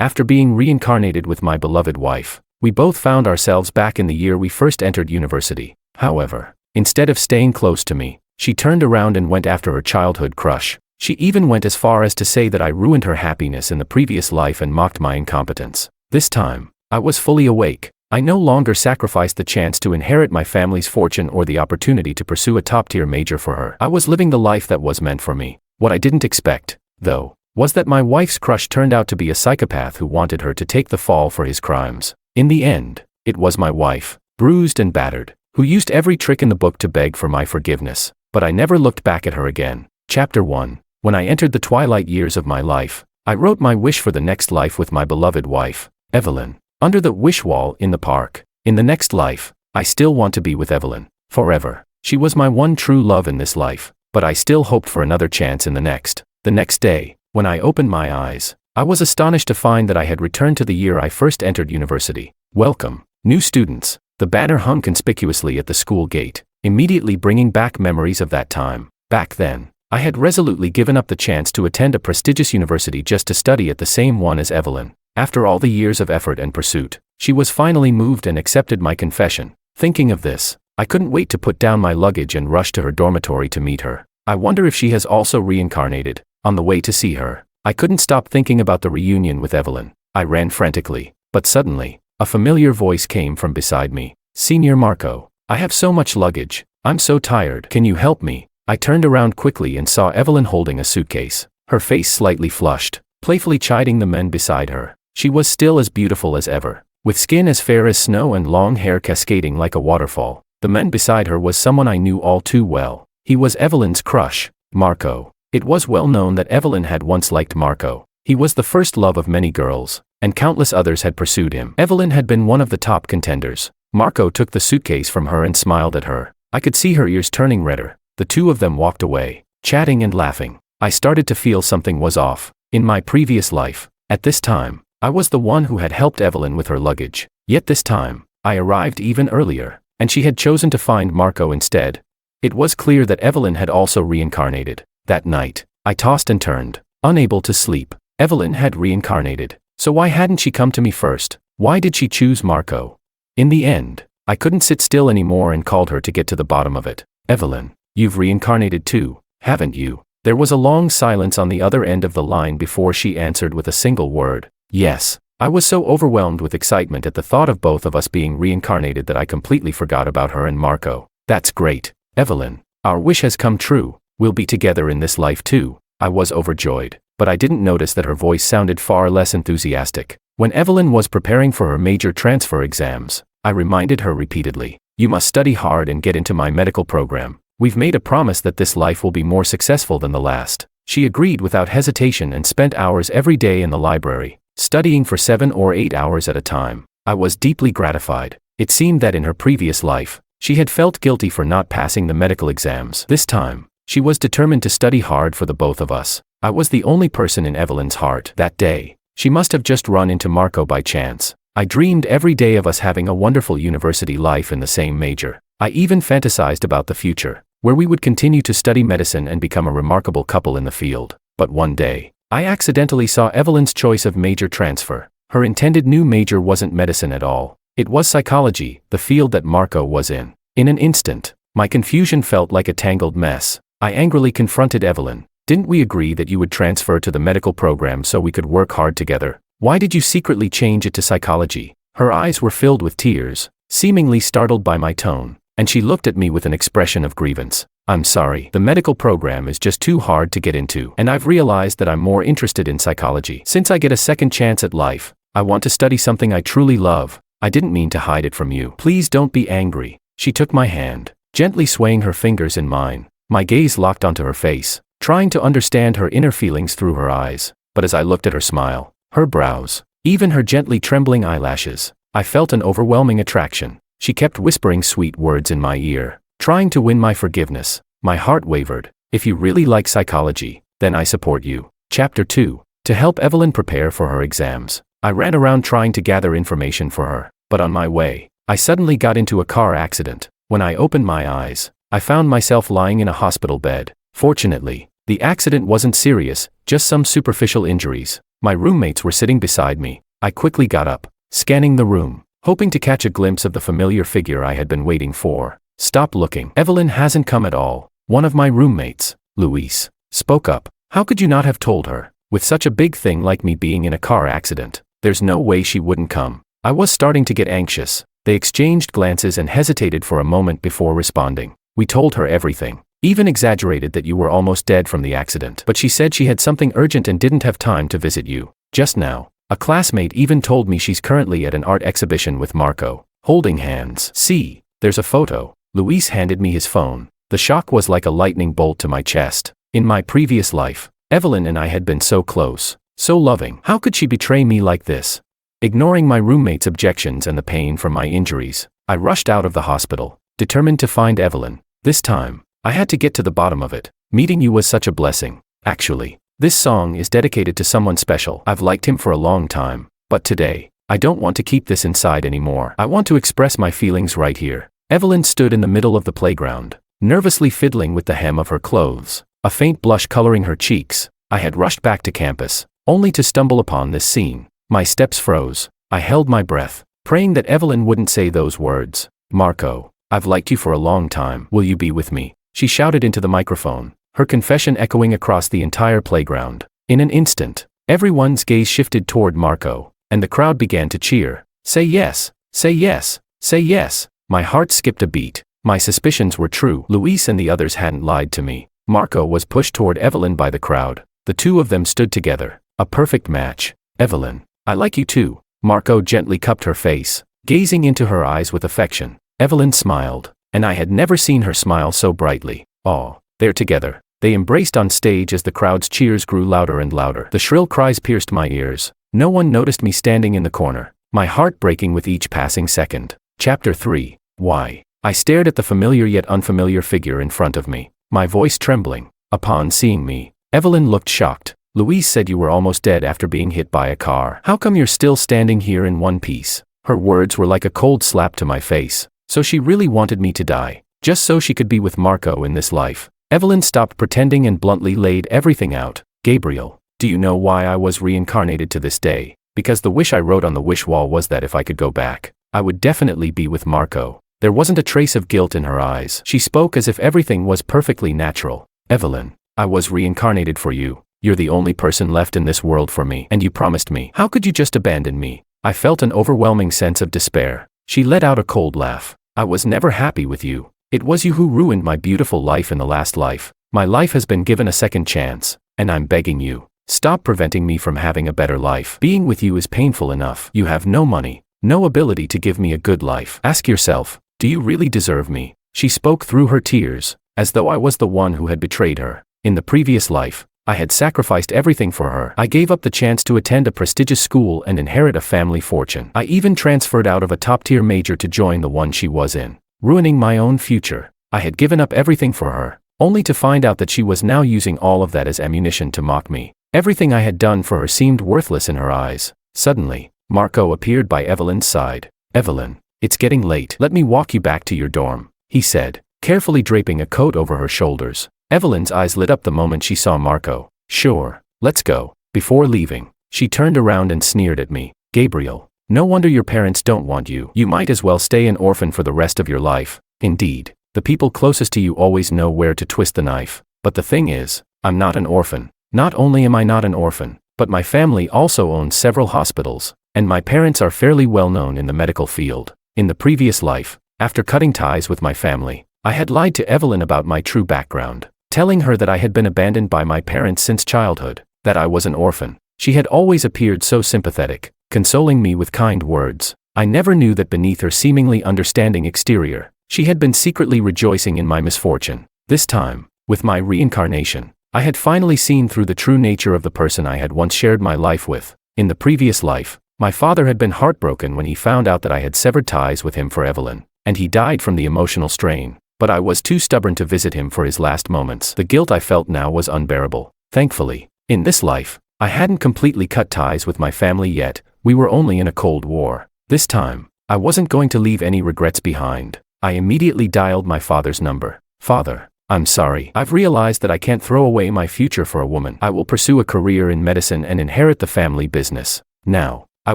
After being reincarnated with my beloved wife, we both found ourselves back in the year we first entered university. However, instead of staying close to me, she turned around and went after her childhood crush. She even went as far as to say that I ruined her happiness in the previous life and mocked my incompetence. This time, I was fully awake. I no longer sacrificed the chance to inherit my family's fortune or the opportunity to pursue a top-tier major for her. I was living the life that was meant for me. What I didn't expect, though, was that my wife's crush turned out to be a psychopath who wanted her to take the fall for his crimes. In the end, it was my wife, bruised and battered, who used every trick in the book to beg for my forgiveness, but I never looked back at her again. Chapter 1. When I entered the twilight years of my life, I wrote my wish for the next life with my beloved wife, Evelyn, under the wish wall in the park. In the next life, I still want to be with Evelyn, forever. She was my one true love in this life, but I still hoped for another chance in the next. The next day, when I opened my eyes, I was astonished to find that I had returned to the year I first entered university. Welcome, new students. The banner hung conspicuously at the school gate, immediately bringing back memories of that time. Back then, I had resolutely given up the chance to attend a prestigious university just to study at the same one as Evelyn. After all the years of effort and pursuit, she was finally moved and accepted my confession. Thinking of this, I couldn't wait to put down my luggage and rush to her dormitory to meet her. I wonder if she has also reincarnated. On the way to see her, I couldn't stop thinking about the reunion with Evelyn. I ran frantically, but suddenly, a familiar voice came from beside me. Senior Marco, I have so much luggage. I'm so tired. Can you help me? I turned around quickly and saw Evelyn holding a suitcase, her face slightly flushed, playfully chiding the men beside her. She was still as beautiful as ever, with skin as fair as snow and long hair cascading like a waterfall. The man beside her was someone I knew all too well. He was Evelyn's crush, Marco. It was well known that Evelyn had once liked Marco. He was the first love of many girls, and countless others had pursued him. Evelyn had been one of the top contenders. Marco took the suitcase from her and smiled at her. I could see her ears turning redder. The two of them walked away, chatting and laughing. I started to feel something was off. In my previous life, at this time, I was the one who had helped Evelyn with her luggage. Yet this time, I arrived even earlier, and she had chosen to find Marco instead. It was clear that Evelyn had also reincarnated. That night, I tossed and turned, unable to sleep. Evelyn had reincarnated. So why hadn't she come to me first? Why did she choose Marco? In the end, I couldn't sit still anymore and called her to get to the bottom of it. Evelyn, you've reincarnated too, haven't you? There was a long silence on the other end of the line before she answered with a single word. Yes. I was so overwhelmed with excitement at the thought of both of us being reincarnated that I completely forgot about her and Marco. That's great, Evelyn. Our wish has come true. We'll be together in this life too. I was overjoyed, but I didn't notice that her voice sounded far less enthusiastic. When Evelyn was preparing for her major transfer exams, I reminded her repeatedly, you must study hard and get into my medical program. We've made a promise that this life will be more successful than the last. She agreed without hesitation and spent hours every day in the library, studying for 7 or 8 hours at a time. I was deeply gratified. It seemed that in her previous life, she had felt guilty for not passing the medical exams. This time, she was determined to study hard for the both of us. I was the only person in Evelyn's heart. That day, she must have just run into Marco by chance. I dreamed every day of us having a wonderful university life in the same major. I even fantasized about the future, where we would continue to study medicine and become a remarkable couple in the field. But one day, I accidentally saw Evelyn's choice of major transfer. Her intended new major wasn't medicine at all. It was psychology, the field that Marco was in. In an instant, my confusion felt like a tangled mess. I angrily confronted Evelyn. Didn't we agree that you would transfer to the medical program so we could work hard together? Why did you secretly change it to psychology? Her eyes were filled with tears, seemingly startled by my tone, and she looked at me with an expression of grievance. I'm sorry, the medical program is just too hard to get into, and I've realized that I'm more interested in psychology. Since I get a second chance at life, I want to study something I truly love. I didn't mean to hide it from you. Please don't be angry. She took my hand, gently swaying her fingers in mine. My gaze locked onto her face, trying to understand her inner feelings through her eyes. But as I looked at her smile, her brows, even her gently trembling eyelashes, I felt an overwhelming attraction. She kept whispering sweet words in my ear, trying to win my forgiveness. My heart wavered. If you really like psychology, then I support you. Chapter 2. To help Evelyn prepare for her exams, I ran around trying to gather information for her. But on my way, I suddenly got into a car accident. When I opened my eyes, I found myself lying in a hospital bed. Fortunately, the accident wasn't serious, just some superficial injuries. My roommates were sitting beside me. I quickly got up, scanning the room, hoping to catch a glimpse of the familiar figure I had been waiting for. Stop looking. Evelyn hasn't come at all. One of my roommates, Luis, spoke up. How could you not have told her? With such a big thing like me being in a car accident, there's no way she wouldn't come. I was starting to get anxious. They exchanged glances and hesitated for a moment before responding. We told her everything. Even exaggerated that you were almost dead from the accident. But she said she had something urgent and didn't have time to visit you. Just now, a classmate even told me she's currently at an art exhibition with Marco, holding hands. See, there's a photo. Luis handed me his phone. The shock was like a lightning bolt to my chest. In my previous life, Evelyn and I had been so close, so loving. How could she betray me like this? Ignoring my roommate's objections and the pain from my injuries, I rushed out of the hospital, determined to find Evelyn. This time, I had to get to the bottom of it. Meeting you was such a blessing. Actually, this song is dedicated to someone special. I've liked him for a long time, but today, I don't want to keep this inside anymore. I want to express my feelings right here. Evelyn stood in the middle of the playground, nervously fiddling with the hem of her clothes, a faint blush coloring her cheeks. I had rushed back to campus, only to stumble upon this scene. My steps froze. I held my breath, praying that Evelyn wouldn't say those words. Marco, I've liked you for a long time. Will you be with me? She shouted into the microphone, her confession echoing across the entire playground. In an instant, everyone's gaze shifted toward Marco, and the crowd began to cheer. Say yes, say yes, say yes. My heart skipped a beat. My suspicions were true. Luis and the others hadn't lied to me. Marco was pushed toward Evelyn by the crowd. The two of them stood together, a perfect match. Evelyn, I like you too. Marco gently cupped her face, gazing into her eyes with affection. Evelyn smiled, and I had never seen her smile so brightly. Oh, they're together. They embraced on stage as the crowd's cheers grew louder and louder. The shrill cries pierced my ears. No one noticed me standing in the corner, my heart breaking with each passing second. Chapter 3. Why? I stared at the familiar yet unfamiliar figure in front of me, my voice trembling. Upon seeing me, Evelyn looked shocked. Luis said you were almost dead after being hit by a car. How come you're still standing here in one piece? Her words were like a cold slap to my face. So she really wanted me to die, just so she could be with Marco in this life. Evelyn stopped pretending and bluntly laid everything out. Gabriel, do you know why I was reincarnated to this day? Because the wish I wrote on the wish wall was that if I could go back, I would definitely be with Marco. There wasn't a trace of guilt in her eyes. She spoke as if everything was perfectly natural. Evelyn, I was reincarnated for you. You're the only person left in this world for me, and you promised me. How could you just abandon me? I felt an overwhelming sense of despair. She let out a cold laugh. I was never happy with you. It was you who ruined my beautiful life in the last life. My life has been given a second chance, and I'm begging you, stop preventing me from having a better life. Being with you is painful enough. You have no money, no ability to give me a good life. Ask yourself, do you really deserve me? She spoke through her tears, as though I was the one who had betrayed her. In the previous life, I had sacrificed everything for her. I gave up the chance to attend a prestigious school and inherit a family fortune. I even transferred out of a top-tier major to join the one she was in, ruining my own future. I had given up everything for her, only to find out that she was now using all of that as ammunition to mock me. Everything I had done for her seemed worthless in her eyes. Suddenly, Marco appeared by Evelyn's side. Evelyn, it's getting late. Let me walk you back to your dorm, he said, carefully draping a coat over her shoulders. Evelyn's eyes lit up the moment she saw Marco. Sure, let's go. Before leaving, she turned around and sneered at me. Gabriel, no wonder your parents don't want you. You might as well stay an orphan for the rest of your life. Indeed, the people closest to you always know where to twist the knife. But the thing is, I'm not an orphan. Not only am I not an orphan, but my family also owns several hospitals, and my parents are fairly well known in the medical field. In the previous life, after cutting ties with my family, I had lied to Evelyn about my true background, telling her that I had been abandoned by my parents since childhood, that I was an orphan. She had always appeared so sympathetic, consoling me with kind words. I never knew that beneath her seemingly understanding exterior, she had been secretly rejoicing in my misfortune. This time, with my reincarnation, I had finally seen through the true nature of the person I had once shared my life with. In the previous life, my father had been heartbroken when he found out that I had severed ties with him for Evelyn, and he died from the emotional strain. But I was too stubborn to visit him for his last moments. The guilt I felt now was unbearable. Thankfully, in this life, I hadn't completely cut ties with my family yet. We were only in a cold war. This time, I wasn't going to leave any regrets behind. I immediately dialed my father's number. Father, I'm sorry. I've realized that I can't throw away my future for a woman. I will pursue a career in medicine and inherit the family business. Now, I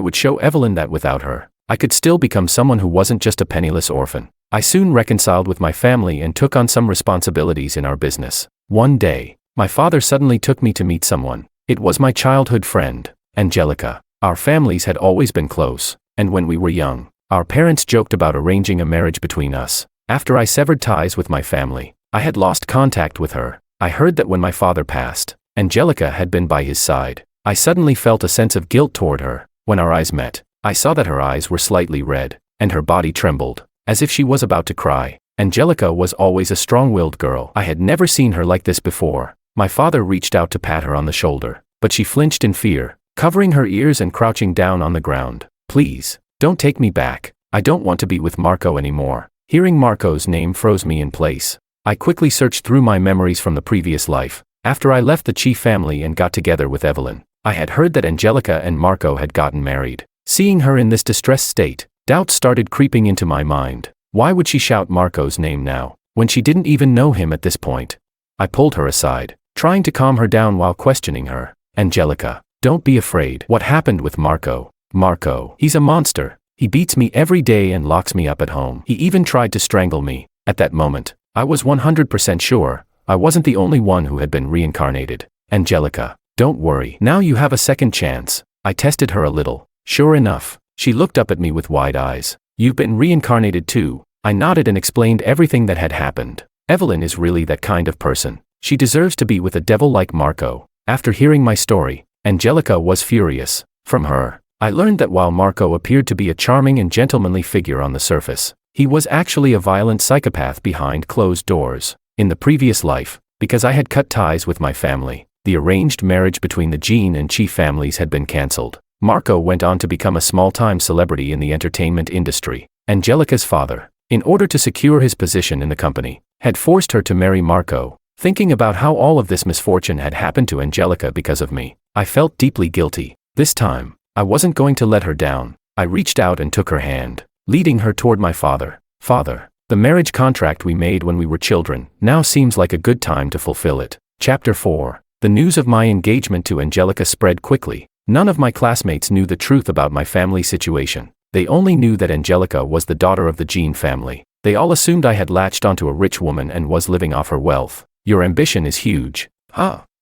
would show Evelyn that without her, I could still become someone who wasn't just a penniless orphan. I soon reconciled with my family and took on some responsibilities in our business. One day, my father suddenly took me to meet someone. It was my childhood friend, Angelica. Our families had always been close, and when we were young, our parents joked about arranging a marriage between us. After I severed ties with my family, I had lost contact with her. I heard that when my father passed, Angelica had been by his side. I suddenly felt a sense of guilt toward her. When our eyes met, I saw that her eyes were slightly red, and her body trembled, as if she was about to cry. Angelica was always a strong-willed girl. I had never seen her like this before. My father reached out to pat her on the shoulder, but she flinched in fear, covering her ears and crouching down on the ground. Please, don't take me back. I don't want to be with Marco anymore. Hearing Marco's name froze me in place. I quickly searched through my memories from the previous life. After I left the Chief family and got together with Evelyn, I had heard that Angelica and Marco had gotten married. Seeing her in this distressed state, doubts started creeping into my mind. Why would she shout Marco's name now, when she didn't even know him at this point? I pulled her aside, trying to calm her down while questioning her. Angelica, don't be afraid. What happened with Marco? Marco, he's a monster. He beats me every day and locks me up at home. He even tried to strangle me. At that moment, I was 100% sure I wasn't the only one who had been reincarnated. Angelica, don't worry. Now you have a second chance. I tested her a little. Sure enough, she looked up at me with wide eyes. You've been reincarnated too. I nodded and explained everything that had happened. Evelyn is really that kind of person. She deserves to be with a devil like Marco. After hearing my story, Angelica was furious. From her, I learned that while Marco appeared to be a charming and gentlemanly figure on the surface, he was actually a violent psychopath behind closed doors. In the previous life, because I had cut ties with my family, the arranged marriage between the Jean and Chief families had been cancelled. Marco went on to become a small-time celebrity in the entertainment industry. Angelica's father, in order to secure his position in the company, had forced her to marry Marco. Thinking about how all of this misfortune had happened to Angelica because of me, I felt deeply guilty. This time, I wasn't going to let her down. I reached out and took her hand, leading her toward my father. Father, the marriage contract we made when we were children now seems like a good time to fulfill it. Chapter 4. The news of my engagement to Angelica spread quickly. None of my classmates knew the truth about my family situation. They only knew that Angelica was the daughter of the Jean family. They all assumed I had latched onto a rich woman and was living off her wealth. Your ambition is huge.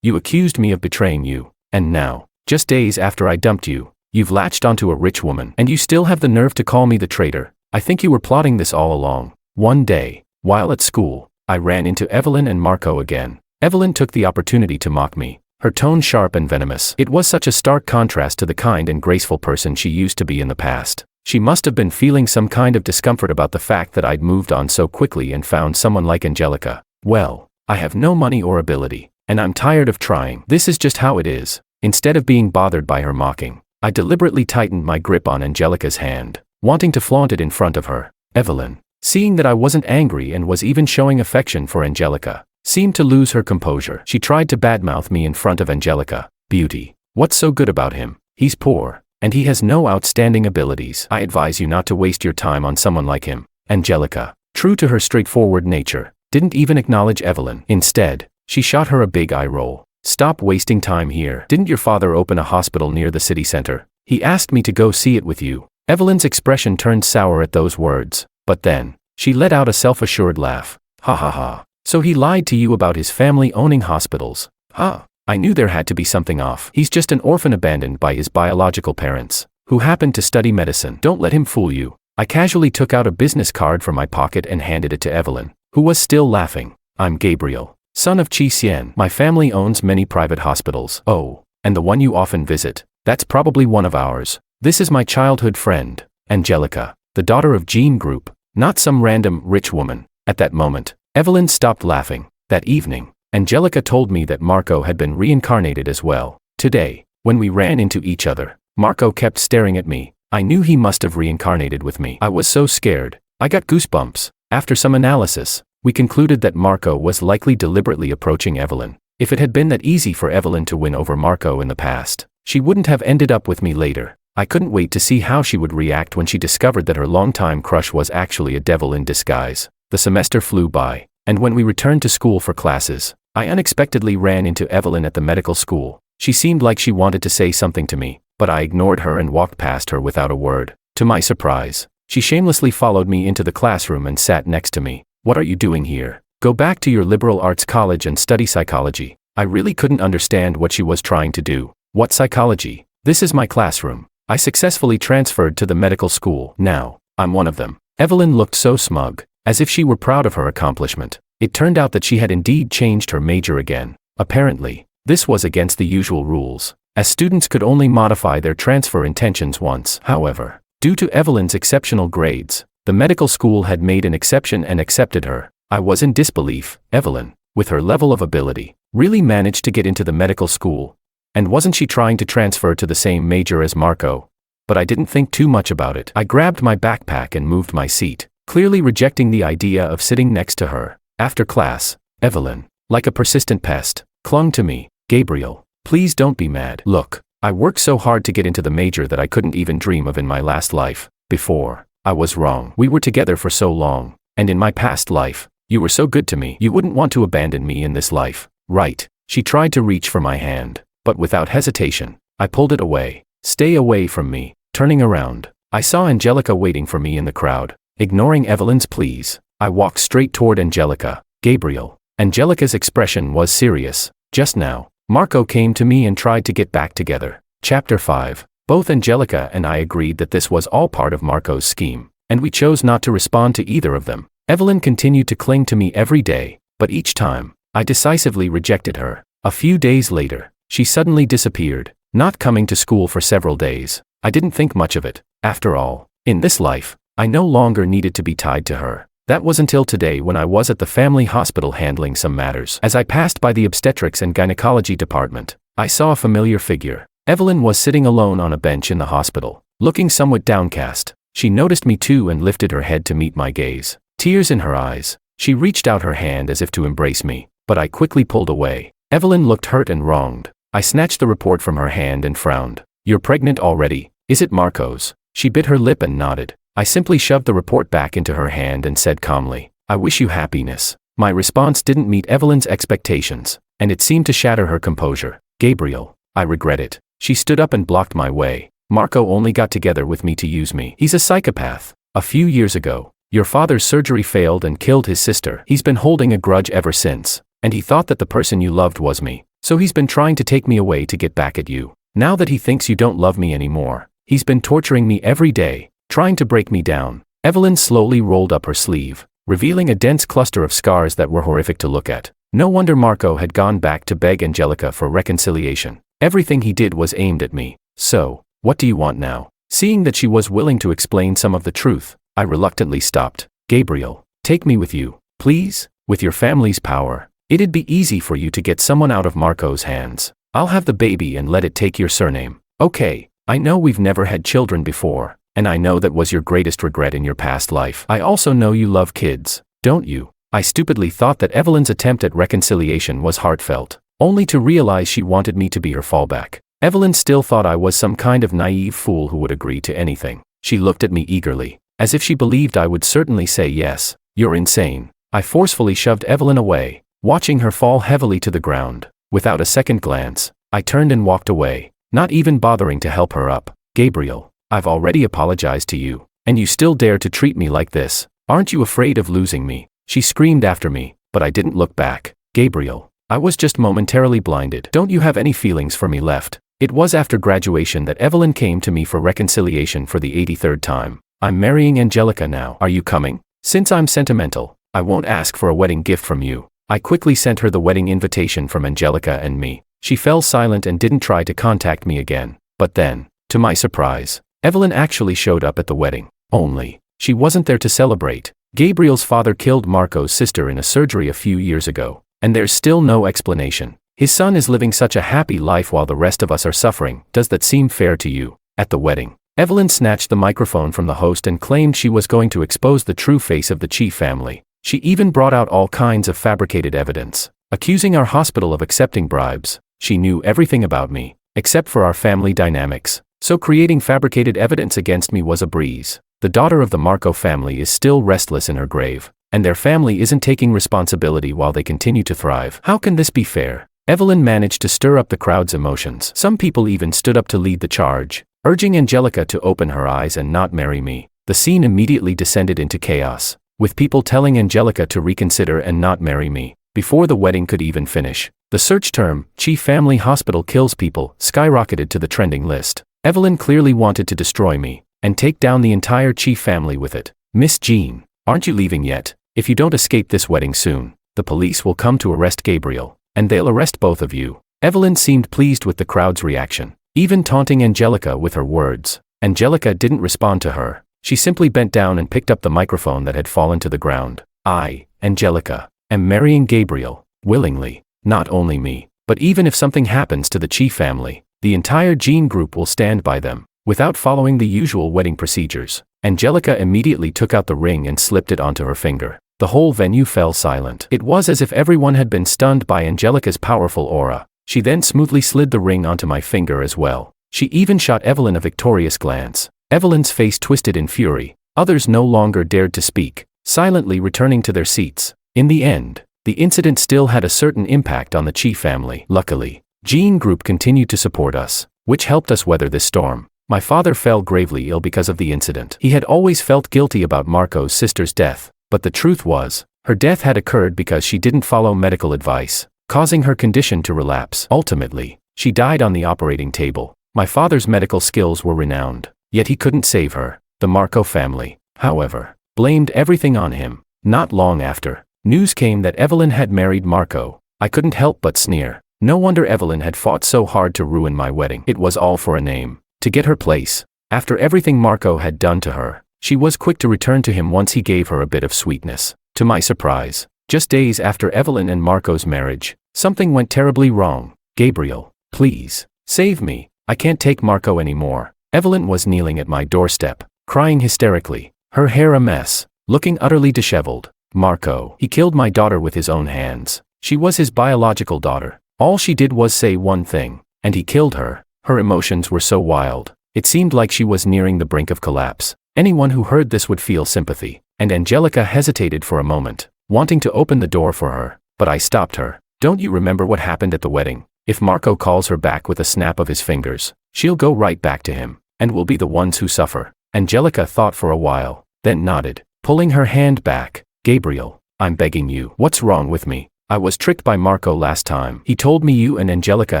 You accused me of betraying you, and now, just days after I dumped you, you've latched onto a rich woman, and you still have the nerve to call me the traitor. I think you were plotting this all along. One day, while at school, I ran into Evelyn and Marco again. Evelyn took the opportunity to mock me, her tone sharp and venomous. It was such a stark contrast to the kind and graceful person she used to be in the past. She must have been feeling some kind of discomfort about the fact that I'd moved on so quickly and found someone like Angelica. Well, I have no money or ability, and I'm tired of trying. This is just how it is. Instead of being bothered by her mocking, I deliberately tightened my grip on Angelica's hand, wanting to flaunt it in front of her. Evelyn, seeing that I wasn't angry and was even showing affection for Angelica, seemed to lose her composure. She tried to badmouth me in front of Angelica. Beauty, what's so good about him? He's poor, and he has no outstanding abilities. I advise you not to waste your time on someone like him. Angelica, true to her straightforward nature, didn't even acknowledge Evelyn. Instead, she shot her a big eye roll. Stop wasting time here. Didn't your father open a hospital near the city center? He asked me to go see it with you. Evelyn's expression turned sour at those words, but then, she let out a self-assured laugh. Ha ha ha. So he lied to you about his family owning hospitals. I knew there had to be something off. He's just an orphan abandoned by his biological parents, who happened to study medicine. Don't let him fool you. I casually took out a business card from my pocket and handed it to Evelyn, who was still laughing. I'm Gabriel, son of Chi Xian. My family owns many private hospitals. Oh, and the one you often visit, that's probably one of ours. This is my childhood friend, Angelica, the daughter of Jean Group, not some random rich woman. At that moment, Evelyn stopped laughing. That evening, Angelica told me that Marco had been reincarnated as well. Today, when we ran into each other, Marco kept staring at me. I knew he must have reincarnated with me. I was so scared. I got goosebumps. After some analysis, we concluded that Marco was likely deliberately approaching Evelyn. If it had been that easy for Evelyn to win over Marco in the past, she wouldn't have ended up with me later. I couldn't wait to see how she would react when she discovered that her longtime crush was actually a devil in disguise. The semester flew by. And when we returned to school for classes, I unexpectedly ran into Evelyn at the medical school. She seemed like she wanted to say something to me, but I ignored her and walked past her without a word. To my surprise, she shamelessly followed me into the classroom and sat next to me. "What are you doing here? Go back to your liberal arts college and study psychology." I really couldn't understand what she was trying to do. "What psychology? This is my classroom. I successfully transferred to the medical school. Now, I'm one of them." Evelyn looked so smug, as if she were proud of her accomplishment. It turned out that she had indeed changed her major again. Apparently, this was against the usual rules, as students could only modify their transfer intentions once. However, due to Evelyn's exceptional grades, the medical school had made an exception and accepted her. I was in disbelief. Evelyn, with her level of ability, really managed to get into the medical school. And wasn't she trying to transfer to the same major as Marco? But I didn't think too much about it. I grabbed my backpack and moved my seat, clearly rejecting the idea of sitting next to her. After class, Evelyn, like a persistent pest, clung to me. "Gabriel, please don't be mad. Look, I worked so hard to get into the major that I couldn't even dream of in my last life. Before, I was wrong. We were together for so long, and in my past life, you were so good to me. You wouldn't want to abandon me in this life, right?" She tried to reach for my hand, but without hesitation, I pulled it away. "Stay away from me." Turning around, I saw Angelica waiting for me in the crowd. Ignoring Evelyn's pleas, I walked straight toward Angelica. "Gabriel." Angelica's expression was serious. "Just now, Marco came to me and tried to get back together." Chapter 5. Both Angelica and I agreed that this was all part of Marco's scheme, and we chose not to respond to either of them. Evelyn continued to cling to me every day, but each time, I decisively rejected her. A few days later, she suddenly disappeared, not coming to school for several days. I didn't think much of it. After all, in this life, I no longer needed to be tied to her. That was until today when I was at the family hospital handling some matters. As I passed by the obstetrics and gynecology department, I saw a familiar figure. Evelyn was sitting alone on a bench in the hospital, looking somewhat downcast. She noticed me too and lifted her head to meet my gaze. Tears in her eyes, she reached out her hand as if to embrace me, but I quickly pulled away. Evelyn looked hurt and wronged. I snatched the report from her hand and frowned. "You're pregnant already? Is it Marco's?" She bit her lip and nodded. I simply shoved the report back into her hand and said calmly, "I wish you happiness." My response didn't meet Evelyn's expectations, and it seemed to shatter her composure. "Gabriel, I regret it." She stood up and blocked my way. "Marco only got together with me to use me. He's a psychopath. A few years ago, your father's surgery failed and killed his sister. He's been holding a grudge ever since, and he thought that the person you loved was me. So he's been trying to take me away to get back at you. Now that he thinks you don't love me anymore, he's been torturing me every day, trying to break me down." Evelyn slowly rolled up her sleeve, revealing a dense cluster of scars that were horrific to look at. No wonder Marco had gone back to beg Angelica for reconciliation. Everything he did was aimed at me. "So, what do you want now?" Seeing that she was willing to explain some of the truth, I reluctantly stopped. "Gabriel, take me with you, please. With your family's power, it'd be easy for you to get someone out of Marco's hands. I'll have the baby and let it take your surname." "Okay, I know we've never had children before, and I know that was your greatest regret in your past life. I also know you love kids, don't you?" I stupidly thought that Evelyn's attempt at reconciliation was heartfelt, only to realize she wanted me to be her fallback. Evelyn still thought I was some kind of naive fool who would agree to anything. She looked at me eagerly, as if she believed I would certainly say yes. "You're insane." I forcefully shoved Evelyn away, watching her fall heavily to the ground. Without a second glance, I turned and walked away, not even bothering to help her up. "Gabriel, I've already apologized to you, and you still dare to treat me like this. Aren't you afraid of losing me?" She screamed after me, but I didn't look back. "Gabriel, I was just momentarily blinded. Don't you have any feelings for me left?" It was after graduation that Evelyn came to me for reconciliation for the 83rd time. "I'm marrying Angelica now. Are you coming? Since I'm sentimental, I won't ask for a wedding gift from you." I quickly sent her the wedding invitation from Angelica and me. She fell silent and didn't try to contact me again. But then, to my surprise, Evelyn actually showed up at the wedding. Only, she wasn't there to celebrate. Gabriel's father killed Marco's sister in a surgery a few years ago, and there's still no explanation. His son is living such a happy life while the rest of us are suffering. Does that seem fair to you? At the wedding, Evelyn snatched the microphone from the host and claimed she was going to expose the true face of the Chief family. She even brought out all kinds of fabricated evidence, accusing our hospital of accepting bribes. She knew everything about me, except for our family dynamics, so creating fabricated evidence against me was a breeze. The daughter of the Marco family is still restless in her grave. and their family isn't taking responsibility while they continue to thrive. How can this be fair? Evelyn managed to stir up the crowd's emotions. Some people even stood up to lead the charge, urging Angelica to open her eyes and not marry me. The scene immediately descended into chaos, with people telling Angelica to reconsider and not marry me. Before the wedding could even finish, the search term, "Chief Family Hospital Kills People," skyrocketed to the trending list. Evelyn clearly wanted to destroy me, and take down the entire Chief family with it. "Miss Jean, aren't you leaving yet? If you don't escape this wedding soon, the police will come to arrest Gabriel, and they'll arrest both of you." Evelyn seemed pleased with the crowd's reaction, even taunting Angelica with her words. Angelica didn't respond to her. She simply bent down and picked up the microphone that had fallen to the ground. "I, Angelica, am marrying Gabriel, willingly. Not only me, but even if something happens to the Chief family, the entire Jean group will stand by them." Without following the usual wedding procedures, Angelica immediately took out the ring and slipped it onto her finger. The whole venue fell silent. It was as if everyone had been stunned by Angelica's powerful aura. She then smoothly slid the ring onto my finger as well. She even shot Evelyn a victorious glance. Evelyn's face twisted in fury. Others no longer dared to speak, silently returning to their seats. In the end, the incident still had a certain impact on the Chief family. Luckily, Jean Group continued to support us, which helped us weather this storm. My father fell gravely ill because of the incident. He had always felt guilty about Marco's sister's death, but the truth was, her death had occurred because she didn't follow medical advice, causing her condition to relapse. Ultimately, she died on the operating table. My father's medical skills were renowned, yet he couldn't save her. The Marco family, however, blamed everything on him. Not long after, news came that Evelyn had married Marco. I couldn't help but sneer. No wonder Evelyn had fought so hard to ruin my wedding. It was all for a name, to get her place. After everything Marco had done to her, she was quick to return to him once he gave her a bit of sweetness. To my surprise, just days after Evelyn and Marco's marriage, something went terribly wrong. "Gabriel, please, save me. I can't take Marco anymore." Evelyn was kneeling at my doorstep, crying hysterically, her hair a mess, looking utterly disheveled. "Marco, he killed my daughter with his own hands. She was his biological daughter. All she did was say one thing, and he killed her." Her emotions were so wild, it seemed like she was nearing the brink of collapse. Anyone who heard this would feel sympathy, and Angelica hesitated for a moment, wanting to open the door for her, but I stopped her. "Don't you remember what happened at the wedding? If Marco calls her back with a snap of his fingers, she'll go right back to him, and we'll be the ones who suffer." Angelica thought for a while, then nodded, pulling her hand back. "Gabriel, I'm begging you. What's wrong with me? I was tricked by Marco last time. He told me you and Angelica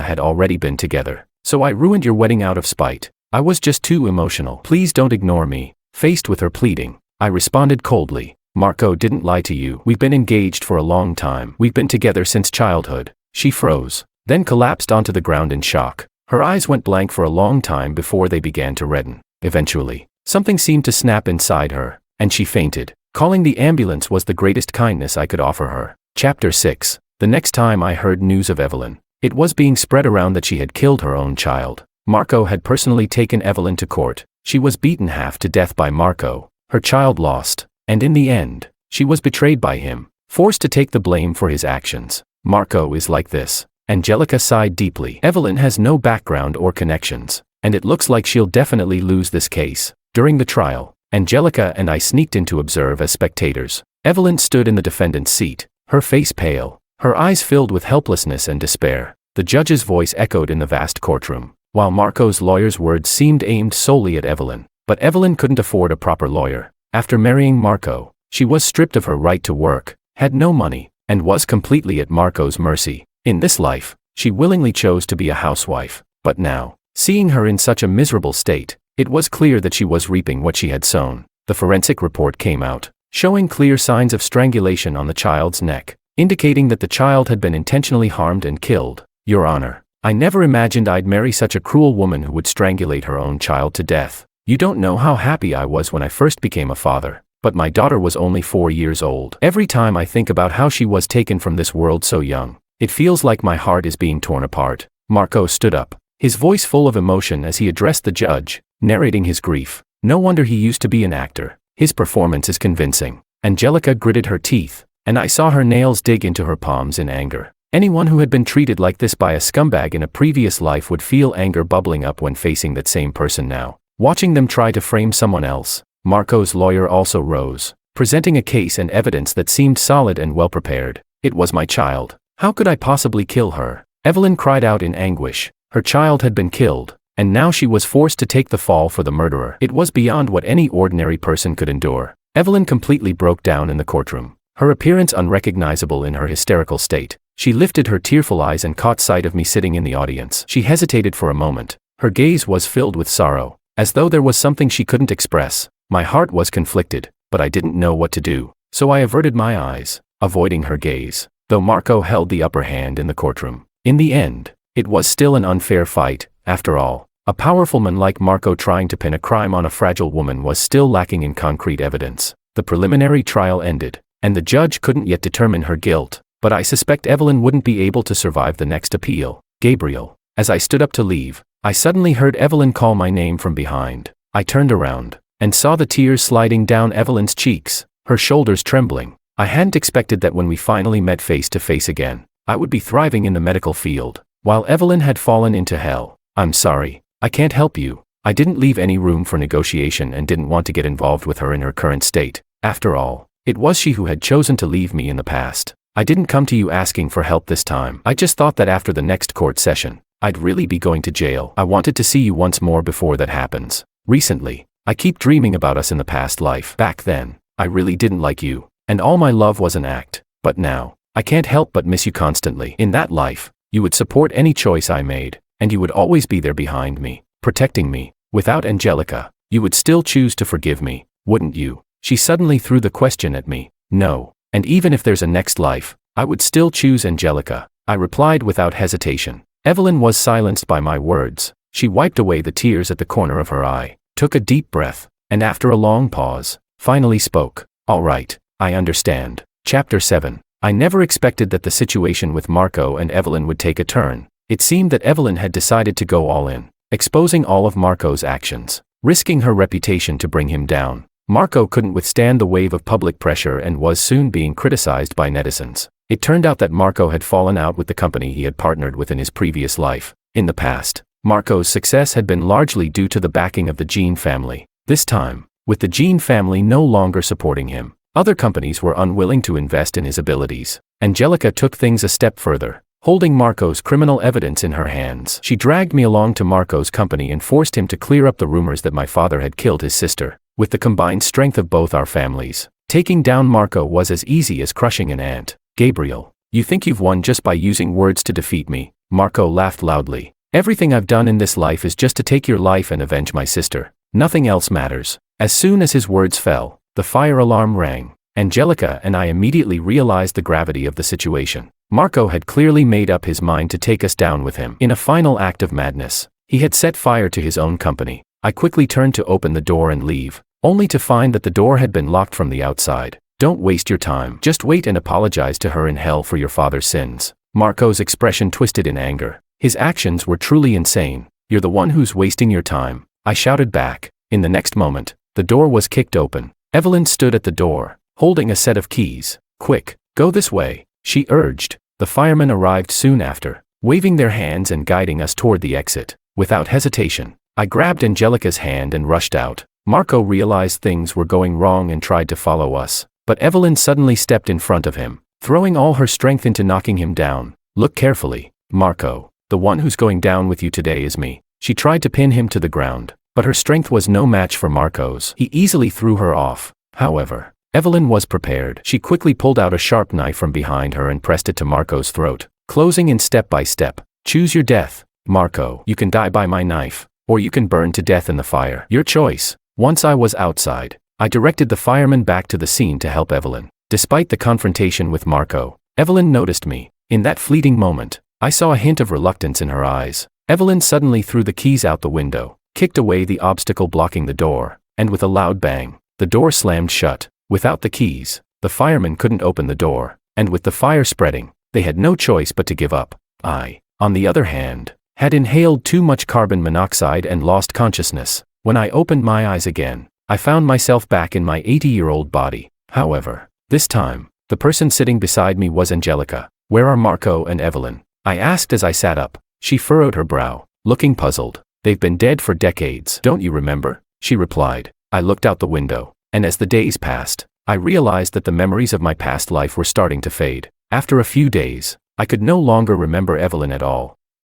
had already been together, so I ruined your wedding out of spite. I was just too emotional. Please don't ignore me." Faced with her pleading, I responded coldly, "Marco didn't lie to you. We've been engaged for a long time. We've been together since childhood." She froze, then collapsed onto the ground in shock. Her eyes went blank for a long time before they began to redden. Eventually, something seemed to snap inside her, and she fainted. Calling the ambulance was the greatest kindness I could offer her. Chapter 6. The next time I heard news of Evelyn, it was being spread around that she had killed her own child. Marco had personally taken Evelyn to court. She was beaten half to death by Marco, her child lost, and in the end, she was betrayed by him, forced to take the blame for his actions. Marco is like this. Angelica sighed deeply. Evelyn has no background or connections, and it looks like she'll definitely lose this case. During the trial, Angelica and I sneaked in to observe as spectators. Evelyn stood in the defendant's seat, her face pale, her eyes filled with helplessness and despair. The judge's voice echoed in the vast courtroom, while Marco's lawyer's words seemed aimed solely at Evelyn. But Evelyn couldn't afford a proper lawyer. After marrying Marco, she was stripped of her right to work, had no money, and was completely at Marco's mercy. In this life, she willingly chose to be a housewife. But now, seeing her in such a miserable state, it was clear that she was reaping what she had sown. The forensic report came out, showing clear signs of strangulation on the child's neck, indicating that the child had been intentionally harmed and killed. "Your Honor, I never imagined I'd marry such a cruel woman who would strangulate her own child to death. You don't know how happy I was when I first became a father, but my daughter was only 4 years old. Every time I think about how she was taken from this world so young, it feels like my heart is being torn apart." Marco stood up, his voice full of emotion as he addressed the judge, narrating his grief. No wonder he used to be an actor. His performance is convincing. Angelica gritted her teeth, and I saw her nails dig into her palms in anger. Anyone who had been treated like this by a scumbag in a previous life would feel anger bubbling up when facing that same person now, watching them try to frame someone else. Marco's lawyer also rose, presenting a case and evidence that seemed solid and well-prepared. It was my child. How could I possibly kill her? Evelyn cried out in anguish. Her child had been killed, and now she was forced to take the fall for the murderer. It was beyond what any ordinary person could endure. Evelyn completely broke down in the courtroom, her appearance unrecognizable in her hysterical state. She lifted her tearful eyes and caught sight of me sitting in the audience. She hesitated for a moment. Her gaze was filled with sorrow, as though there was something she couldn't express. My heart was conflicted, but I didn't know what to do, so I averted my eyes, avoiding her gaze, though Marco held the upper hand in the courtroom. In the end, it was still an unfair fight. After all, a powerful man like Marco trying to pin a crime on a fragile woman was still lacking in concrete evidence. The preliminary trial ended, and the judge couldn't yet determine her guilt, but I suspect Evelyn wouldn't be able to survive the next appeal. Gabriel. As I stood up to leave, I suddenly heard Evelyn call my name from behind. I turned around, and saw the tears sliding down Evelyn's cheeks, her shoulders trembling. I hadn't expected that when we finally met face to face again, I would be thriving in the medical field, while Evelyn had fallen into hell. I'm sorry, I can't help you. I didn't leave any room for negotiation and didn't want to get involved with her in her current state. After all, it was she who had chosen to leave me in the past. I didn't come to you asking for help this time. I just thought that after the next court session, I'd really be going to jail. I wanted to see you once more before that happens. Recently, I keep dreaming about us in the past life. Back then, I really didn't like you, and all my love was an act. But now, I can't help but miss you constantly. In that life, you would support any choice I made, and you would always be there behind me, protecting me. Without Angelica, you would still choose to forgive me, wouldn't you? She suddenly threw the question at me. No, and even if there's a next life, I would still choose Angelica, I replied without hesitation. Evelyn was silenced by my words. She wiped away the tears at the corner of her eye, took a deep breath, and after a long pause, finally spoke. All right, I understand. Chapter 7. I never expected that the situation with Marco and Evelyn would take a turn. It seemed that Evelyn had decided to go all in, exposing all of Marco's actions, risking her reputation to bring him down. Marco couldn't withstand the wave of public pressure and was soon being criticized by netizens. It turned out that Marco had fallen out with the company he had partnered with in his previous life. In the past, Marco's success had been largely due to the backing of the Jean family. This time, with the Jean family no longer supporting him, other companies were unwilling to invest in his abilities. Angelica took things a step further, holding Marco's criminal evidence in her hands. She dragged me along to Marco's company and forced him to clear up the rumors that my father had killed his sister. With the combined strength of both our families, taking down Marco was as easy as crushing an ant. Gabriel, you think you've won just by using words to defeat me? Marco laughed loudly. Everything I've done in this life is just to take your life and avenge my sister. Nothing else matters. As soon as his words fell, the fire alarm rang. Angelica and I immediately realized the gravity of the situation. Marco had clearly made up his mind to take us down with him. In a final act of madness, he had set fire to his own company. I quickly turned to open the door and leave, only to find that the door had been locked from the outside. Don't waste your time. Just wait and apologize to her in hell for your father's sins. Marco's expression twisted in anger. His actions were truly insane. You're the one who's wasting your time, I shouted back. In the next moment, the door was kicked open. Evelyn stood at the door, holding a set of keys. Quick, go this way, she urged. The firemen arrived soon after, waving their hands and guiding us toward the exit. Without hesitation, I grabbed Angelica's hand and rushed out. Marco realized things were going wrong and tried to follow us, but Evelyn suddenly stepped in front of him, throwing all her strength into knocking him down. Look carefully, Marco. The one who's going down with you today is me. She tried to pin him to the ground, but her strength was no match for Marco's. He easily threw her off. However, Evelyn was prepared. She quickly pulled out a sharp knife from behind her and pressed it to Marco's throat, closing in step by step. Choose your death, Marco. You can die by my knife, or you can burn to death in the fire. Your choice. Once I was outside, I directed the firemen back to the scene to help Evelyn. Despite the confrontation with Marco, Evelyn noticed me. In that fleeting moment, I saw a hint of reluctance in her eyes. Evelyn suddenly threw the keys out the window, kicked away the obstacle blocking the door, and with a loud bang, the door slammed shut. Without the keys, the firemen couldn't open the door, and with the fire spreading, they had no choice but to give up. I, on the other hand, had inhaled too much carbon monoxide and lost consciousness. When I opened my eyes again, I found myself back in my 80-year-old body. However, this time, the person sitting beside me was Angelica. Where are Marco and Evelyn? I asked as I sat up. She furrowed her brow, looking puzzled. They've been dead for decades. Don't you remember? She replied. I looked out the window, and as the days passed, I realized that the memories of my past life were starting to fade. After a few days, I could no longer remember Evelyn at all.